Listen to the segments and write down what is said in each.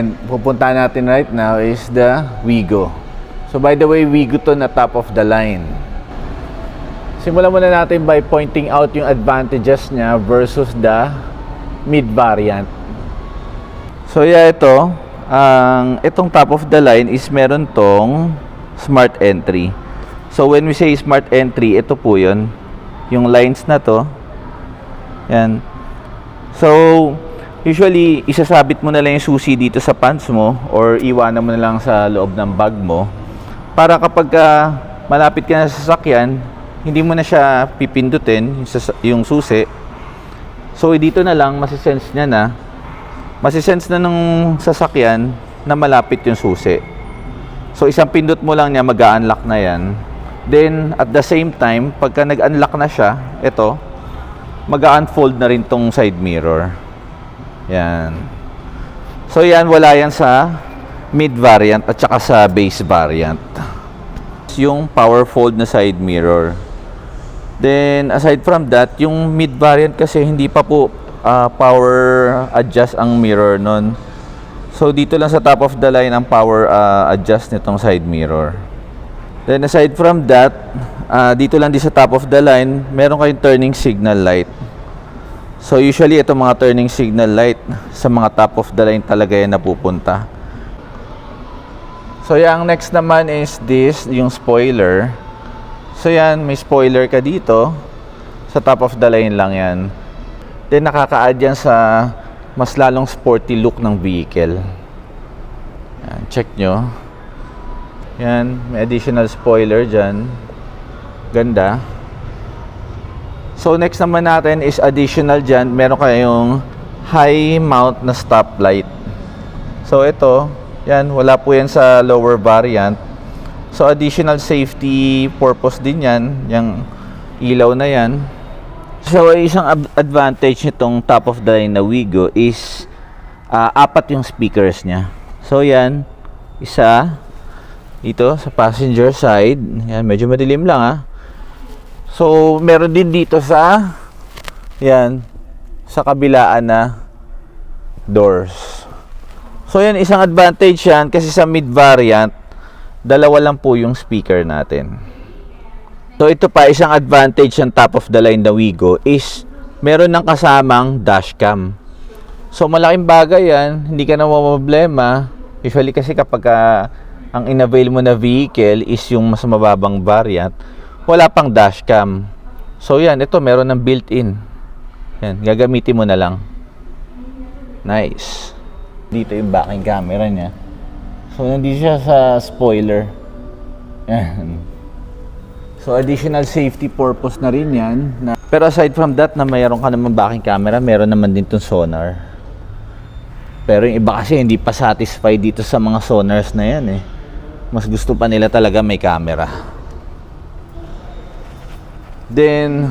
And pupunta natin right now is the Wigo. So by the way, Wigo to na top of the line. Simulan muna natin by pointing out yung advantages niya versus the mid variant. So yeah, itong top of the line is meron tong smart entry. So when we say smart entry, ito po yun. Yung lines na to. Yan. So usually, isasabit mo na lang yung susi dito sa pants mo or iwanan mo na lang sa loob ng bag mo para kapag malapit ka na sa sasakyan, hindi mo na siya pipindutin yung susi. So dito na lang masisense na ng sasakyan na malapit yung susi. So isang pindot mo lang niya, mag-a-unlock na yan. Then at the same time, pagka nag-unlock na siya, ito, mag-a-unfold na rin tong side mirror. Yan. So yan, wala yan sa mid variant at saka sa base variant. Yung power fold na side mirror. Then aside from that, yung mid variant kasi hindi pa po power adjust ang mirror nun. So dito lang sa top of the line ang power adjust nitong side mirror. Then aside from that, dito lang din sa top of the line, meron kayong turning signal light. So usually itong mga turning signal light sa mga top of the line talaga yan napupunta. So yung next naman is yung spoiler. So yan, may spoiler ka dito. Sa top of the line lang yan. Then nakaka-add yan sa mas lalong sporty look ng vehicle. Yan, check nyo. Yan, may additional spoiler dyan. Ganda. So next naman natin is additional dyan. Meron kayong high mount na stoplight. So ito, yan, wala po yan sa lower variant. So additional safety purpose din yan. Yung ilaw na yan. So isang advantage nitong top of the line na Wigo is apat yung speakers niya. So yan, isa dito sa passenger side. Yan, medyo madilim lang So meron din dito sa kabilaan na doors. So yan, isang advantage yan kasi sa mid variant, dalawa lang po yung speaker natin. So ito pa, isang advantage ng top of the line na Wigo is meron ng kasamang dashcam. So malaking bagay yan, hindi ka na problema. Usually kasi kapag ang in-avail mo na vehicle is yung mas mababang variant, wala pang dashcam. So yan, ito meron ng built-in. Yan, gagamitin mo na lang. Nice. Dito yung backing camera niya. So nandito siya sa spoiler. Yan. So additional safety purpose na rin yan. Pero aside from that na mayroon ka naman backing camera, meron naman din itong sonar. Pero yung iba kasi hindi pa satisfied dito sa mga sonars na yan Mas gusto pa nila talaga may camera. Then,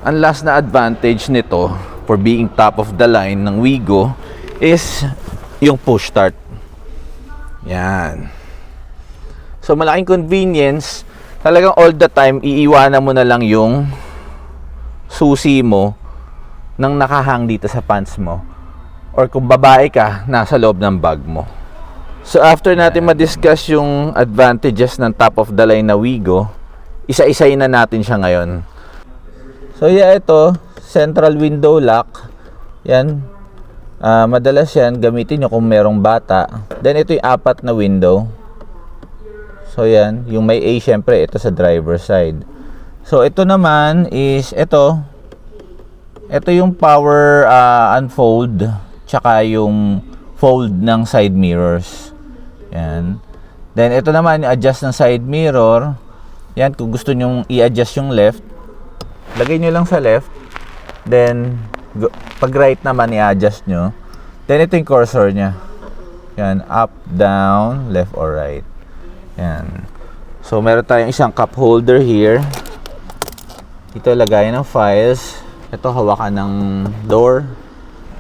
ang last na advantage nito for being top of the line ng Wigo is yung push start. Yan. So malaking convenience, talagang all the time iiwanan mo na lang yung susi mo nang nakahang dito sa pants mo. Or kung babae ka, nasa loob ng bag mo. So after natin ma-discuss yung advantages ng top of the line na Wigo, isa-isayin na natin siya ngayon. So yeah, ito, central window lock. Yan. Madalas yan, gamitin nyo kung merong bata. Then ito yung apat na window. So yan, yung may A syempre, ito sa driver side. So ito naman is, ito yung power unfold, tsaka yung fold ng side mirrors. Yan. Then ito naman, adjust ng side mirror. Yan, kung gusto nyo i-adjust yung left, lagay nyo lang sa left. Then pag right naman, i-adjust nyo. Then ito yung cursor nya. Yan, up, down, left or right. Yan. So meron tayong isang cup holder here. Ito lagayan ng files. Ito hawakan ng door.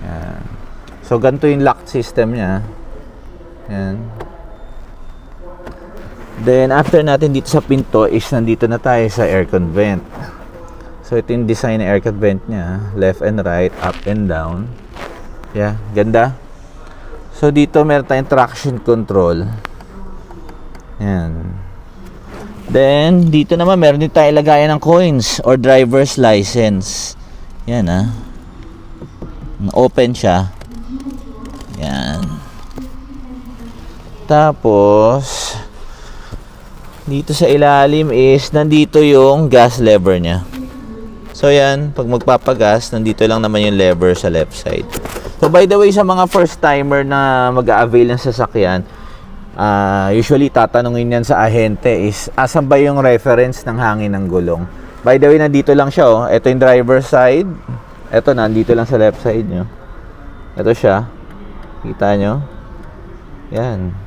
Yan. So ganito yung lock system nya. Yan. Then after natin dito sa pinto is nandito na tayo sa aircon vent. So ito yung design ng aircon vent nya, left and right, up and down. Yeah, ganda. So dito meron tayong traction control. Yan. Then dito naman meron din tayong lagayan ng coins or driver's license. Yan open siya. Yan. Tapos dito sa ilalim is nandito yung gas lever niya. So yan, pag magpapagas, nandito lang naman yung lever sa left side. So by the way, sa mga first timer na mag-a-avail ng sasakyan, usually tatanungin yan sa ahente is asan ba yung reference ng hangin ng gulong. By the way, nandito lang siya. Ito yung driver side. Ito, nandito lang sa left side nyo. Ito siya. Kita nyo? Yan.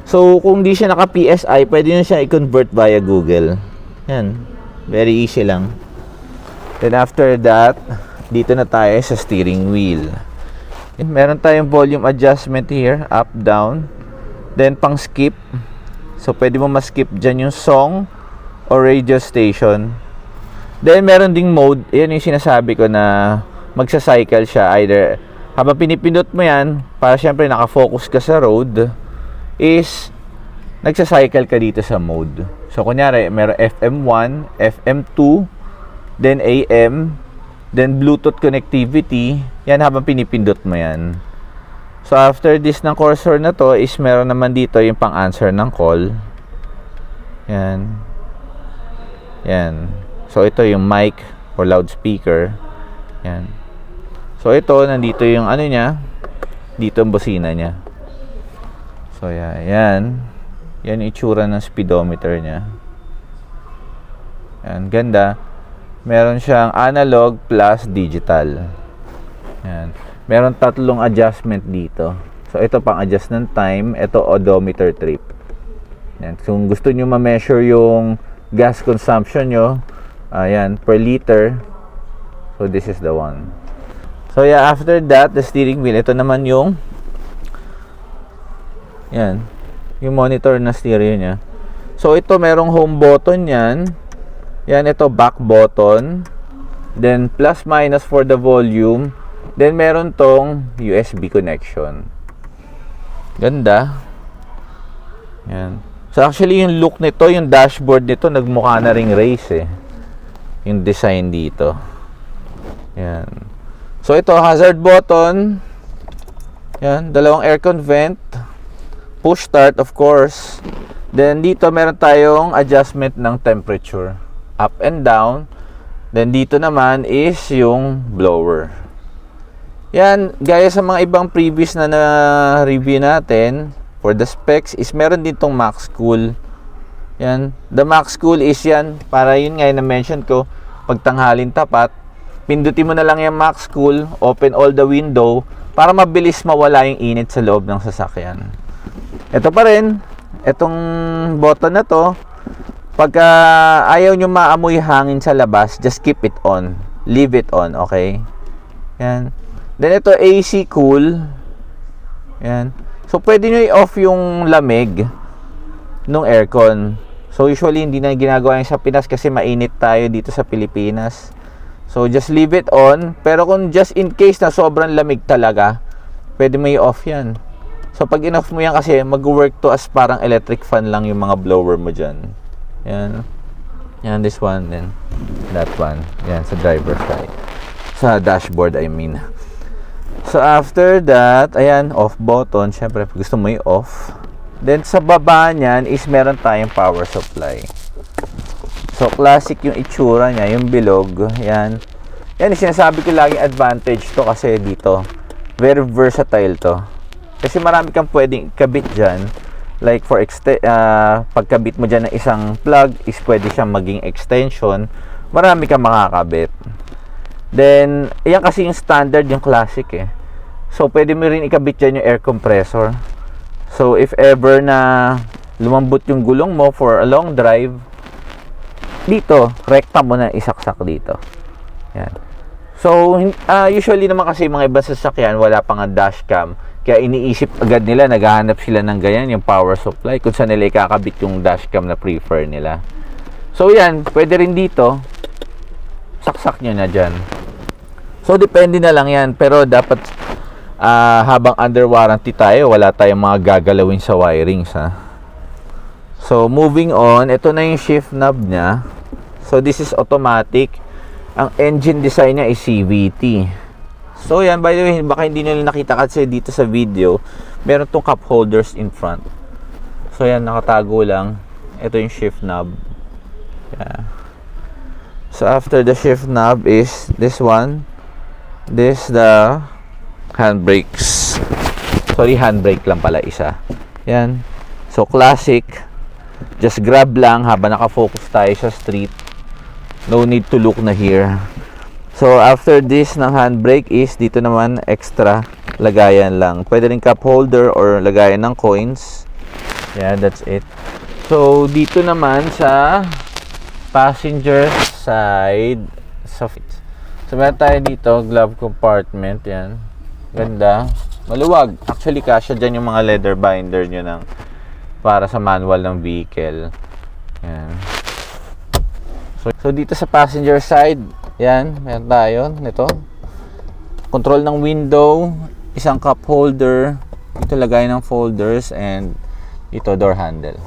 So kung di siya naka PSI, pwede nyo siya i-convert via Google. Yan. Very easy lang. Then after that, dito na tayo sa steering wheel. Meron tayong volume adjustment here, up, down. Then pang skip. So pwede mo ma-skip dyan yung song or radio station. Then meron ding mode. Yan yung sinasabi ko na magsa-cycle siya. Either habang pinipindot mo yan, para syempre nakafocus ka sa road, is nagsa-cycle ka dito sa mode. So kunyari, meron FM1, FM2, then AM, then Bluetooth connectivity. Yan habang pinipindot mo yan. So after this ng cursor na to is meron naman dito yung pang-answer ng call. Yan. Yan. So ito yung mic or loudspeaker. Yan. So ito, nandito yung ano niya. Dito ang busina niya. So yan. Yan yung itsura ng speedometer niya. Yan. Ganda. Meron siyang analog plus digital. Yan. Meron tatlong adjustment dito. So ito pang adjust ng time. Ito odometer trip. Yan. So kung gusto nyo ma-measure yung gas consumption nyo, ayan, per liter. So this is the one. So yeah, after that, the steering wheel. Ito naman yung yan, yung monitor na stereo niya. So ito merong home button yan. Yan, ito back button. Then plus minus for the volume. Then meron tong USB connection. Ganda. Yan. So actually yung look nito, yung dashboard nito, nagmukha na ring race eh. Yung design dito. Yan. So ito, hazard button. Yan, dalawang aircon vent. Push start of course. Then dito meron tayong adjustment ng temperature. Up and down. Then dito naman is yung blower. Yan, gaya sa mga ibang previous na na-review natin, for the specs is meron din tong max cool. Yan, the max cool is yan, para yun nga yung na-mention ko, pag tanghalin tapat, pindutin mo na lang yung max cool, open all the window, para mabilis mawala yung init sa loob ng sasakyan. Ito pa rin, itong button na to, pagka ayaw nyo maamoy hangin sa labas, just keep it on. Leave it on, okay? Yan. Then ito, AC cool. Yan. So, pwede nyo i-off yung lamig ng aircon. So, usually, hindi na ginagawa yung sa Pinas kasi mainit tayo dito sa Pilipinas. So, just leave it on. Pero kung just in case na sobrang lamig talaga, pwede mo i-off yan. So, pag in-off mo yan kasi, mag-work to as parang electric fan lang yung mga blower mo dyan. Yan. Yan, this one, then that one. Yan, sa driver side. Sa dashboard, I mean. So, after that, ayan, off button. Siyempre, gusto mo i-off. Then, sa baba niyan is meron tayong power supply. So, classic yung itsura niya, yung bilog. Yan. Yan, sinasabi ko laging advantage to kasi dito. Very versatile to. Kasi marami kang pwedeng kabit dyan. Like for pagkabit mo dyan ng isang plug is pwede siyang maging extension. Marami kang makakabit. Then, yan kasi yung standard, yung classic eh. So, pwede mo rin ikabit dyan yung air compressor. So, if ever na lumambot yung gulong mo for a long drive, dito, rekta mo na isaksak dito. Yan. So, usually naman kasi mga ibang sasakyan, wala pang dashcam. Kaya iniisip agad nila, naghahanap sila ng ganyan, yung power supply, kung saan nila ikakabit yung dashcam na prefer nila. So, yan, pwede rin dito, saksak nyo na dyan. So, depende na lang yan, pero dapat habang under warranty tayo, wala tayong mga gagalawin sa wirings, ha. So moving on, ito na yung shift knob niya. So this is automatic. Ang engine design niya is CVT. So yan, by the way, baka hindi nila nakita kasi dito sa video, meron tong cup holders in front. So yan, nakatago lang. Ito yung shift knob. Yeah. So after the shift knob is this one. This the handbrakes. Sorry, handbrake lang pala isa. Yan. So classic. Just grab lang habang nakafocus tayo sa street. No need to look na here. So after this ng handbrake is dito naman extra lagayan lang. Pwede rin cup holder or lagayan ng coins. Yeah, that's it. So dito naman sa passenger side, so meron tayo dito glove compartment. Yan, ganda, maluwag. Actually kasya dyan yung mga leather binder nyo ng para sa manual ng vehicle. Yan. So dito sa passenger side, yan, meron tayo nito, control ng window, isang cup holder, dito lagay ng folders, and dito door handle.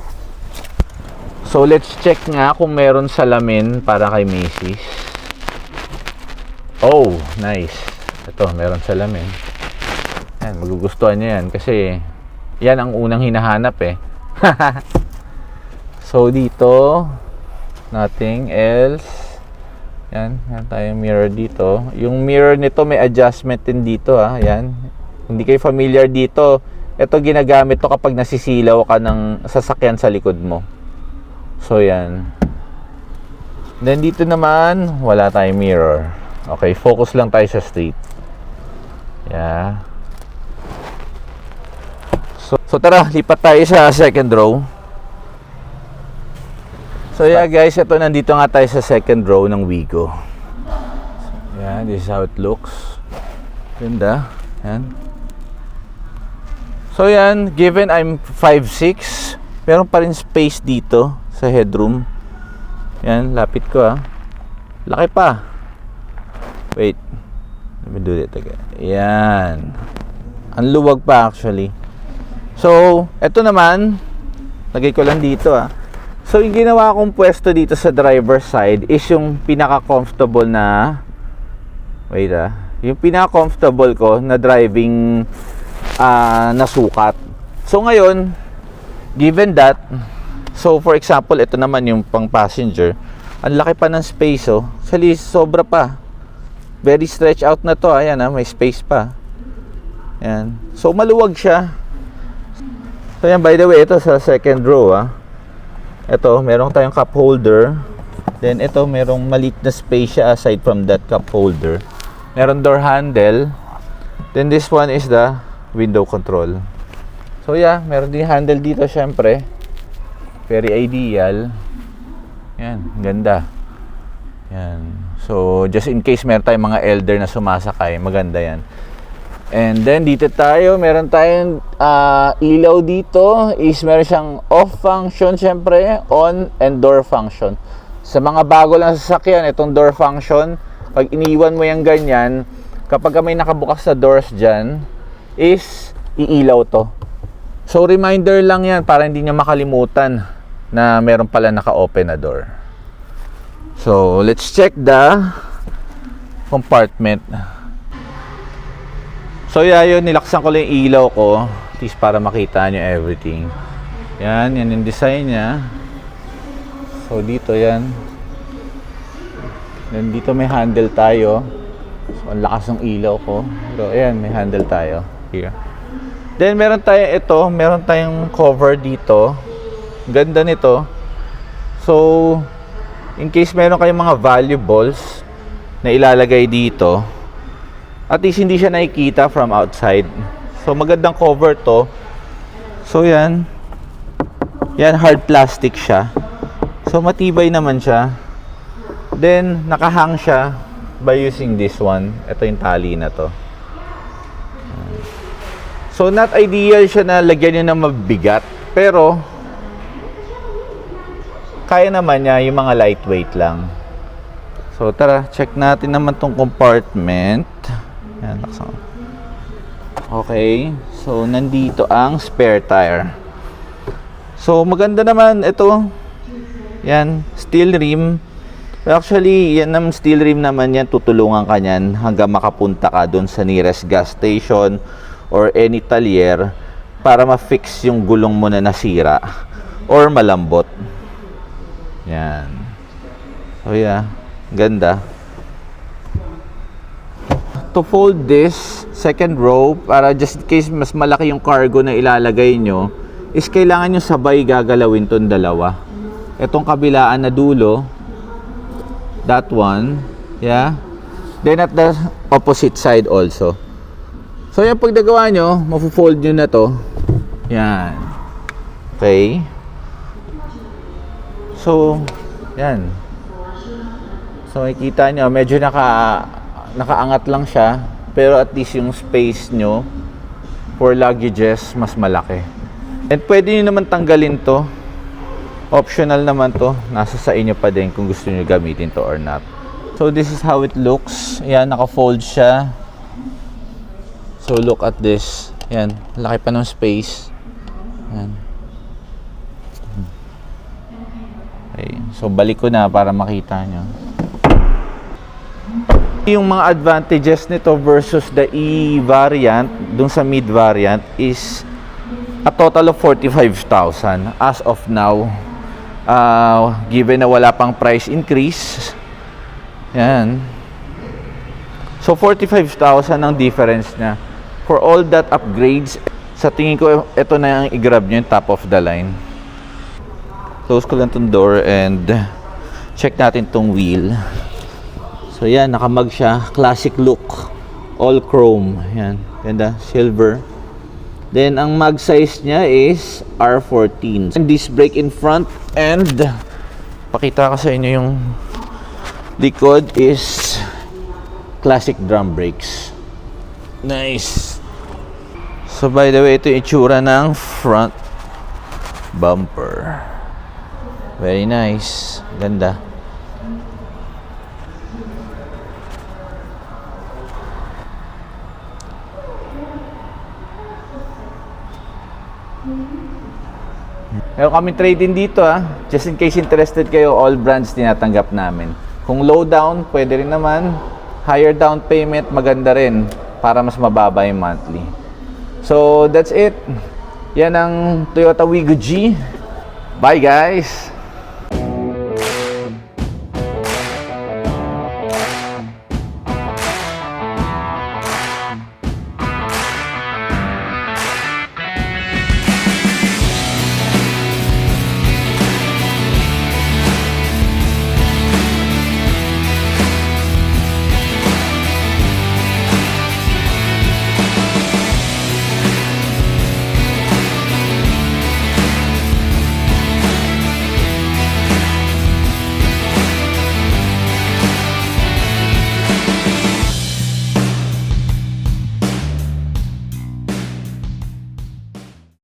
So let's check nga kung meron salamin para kay Mrs. Oh, nice. Ito, meron salamin. Yan, magugustuhan niya yan kasi yan ang unang hinahanap eh. So dito, nothing else. Yan, yan tayong mirror dito. Yung mirror nito may adjustment din dito, ha. Yan. Hindi kayo familiar dito. Ito ginagamit to kapag nasisilaw ka ng sasakyan sa likod mo. So yan. Then dito naman, wala tayong mirror. Okay, focus lang tayo sa street. Yeah. So tara, lipat tayo sa second row. So yeah guys, ito nandito nga tayo sa second row ng Wigo. Yeah, this is how it looks. Ganda. Yan. So yan, given I'm 5'6", meron pa rin space dito sa headroom. Yan, lapit ko ha. Laki pa. Wait. Let me do that again. Yan. Ang luwag pa actually. So, eto naman, lagay ko lang dito ha. So, yung ginawa kong pwesto dito sa driver side is yung pinaka-comfortable na, wait yung pinaka-comfortable ko na driving na sukat. So, ngayon, given that, so for example, ito naman yung pang passenger, ang laki pa ng space, oh. Actually, sobra pa. Very stretch out na to, ayan may space pa. Ayan. So, maluwag siya. So, yan, by the way, ito sa second row, ito, meron tayong cup holder. Then, ito, merong maliit na space siya aside from that cup holder. Meron door handle. Then, this one is the window control. So, yeah, meron din handle dito, syempre. Very ideal. Yan, ganda. Yan. So, just in case meron tayong mga elder na sumasakay, maganda yan. And then, dito tayo, meron tayong ilaw dito. Meron siyang off function, syempre, on and door function. Sa mga bago lang sasakyan, itong door function, pag iniwan mo yung ganyan, kapag may nakabukas sa doors dyan, is iilaw to. So, reminder lang yan para hindi niya makalimutan na meron pala naka-open na door. So, let's check the compartment. So, yun, nilaksan ko lang yung ilaw ko at least para makita nyo everything. Yan yung design niya. So, dito yan. Then, dito may handle tayo. So, ang lakas ng ilaw ko. Pero, ayan, may handle tayo. Here. Then, meron tayong ito. Meron tayong cover dito. Ganda nito. So, in case meron kayong mga valuables na ilalagay dito, at least hindi siya nakikita from outside. So, magandang cover to. So, yan. Yan, hard plastic siya. So, matibay naman siya. Then, nakahang siya by using this one. Ito yung tali na to. So, not ideal siya na lagyan nyo ng mabigat. Pero, kaya naman niya yung mga lightweight lang. So, tara, check natin naman tong compartment. Yan, Okay, so nandito ang spare tire. So maganda naman ito. Yan, steel rim. Actually, yan ang steel rim naman yan, tutulungan ka yan hanggang makapunta ka doon sa nearest gas station or any talyer para ma-fix yung gulong mo na nasira or malambot. Yan. So yeah, ganda. To fold this second row, para just in case mas malaki yung cargo na ilalagay nyo, is kailangan nyo sabay gagalawin tong dalawa. Itong kabilaan na dulo, that one, yeah. Then at the opposite side also. So yung pag nagawa nyo, mafu-fold nyo na to. Yan. Okay. So, yan. So makikita nyo, medyo nakaangat lang siya, pero at least yung space nyo for luggages mas malaki. And pwede nyo naman tanggalin to. Optional naman to. Nasa sa inyo pa din kung gusto nyo gamitin to or not. So this is how it looks. Yan, naka-fold siya. So look at this. Yan, laki pa ng space. Yan. Okay. So balik ko na para makita nyo. Yung mga advantages nito versus the E variant, dun sa mid variant, is a total of 45,000 as of now. Given na wala pang price increase. Yan. So 45,000 ang difference na. For all that upgrades, sa tingin ko ito na yung i-grab nyo yung top of the line. Close ko lang tong door and check natin tong wheel. So yan, nakamag siya, classic look, all chrome. Yan, ganda, silver. Then ang mag size niya is R14. And disc brake in front, and pakita ko sa inyo yung likod is classic drum brakes. Nice. So by the way, ito yung itsura ng front bumper. Very nice, ganda. Meron kami trade-in dito just in case interested kayo, all brands tinatanggap namin. Kung low down, pwede rin naman. Higher down payment, maganda rin para mas mababa yung monthly. So that's it. Yan ang Toyota Wigo G. Bye guys!